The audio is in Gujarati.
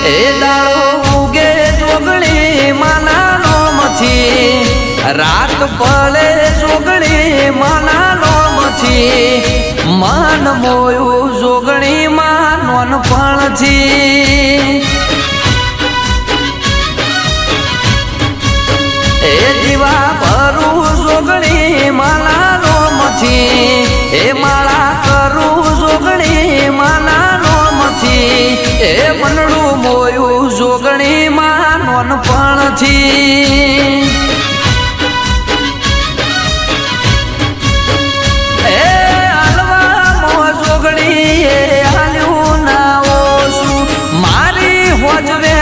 એ દાળો ઉગે જોગણી માના નોમથી રાત પડે જોગણી માના નોમથી મન મોયું જોગણી માં નોનપણથી એ દીવા ભરું જોગણી માના નોમથી એ માળા કરું જોગણી માના નોમથી એ મનડું મોયું જોગણી માં નોનપણથી એ હાલવા મો જોગણી એ હાલ્યું ના ઓછું મારી હોજવે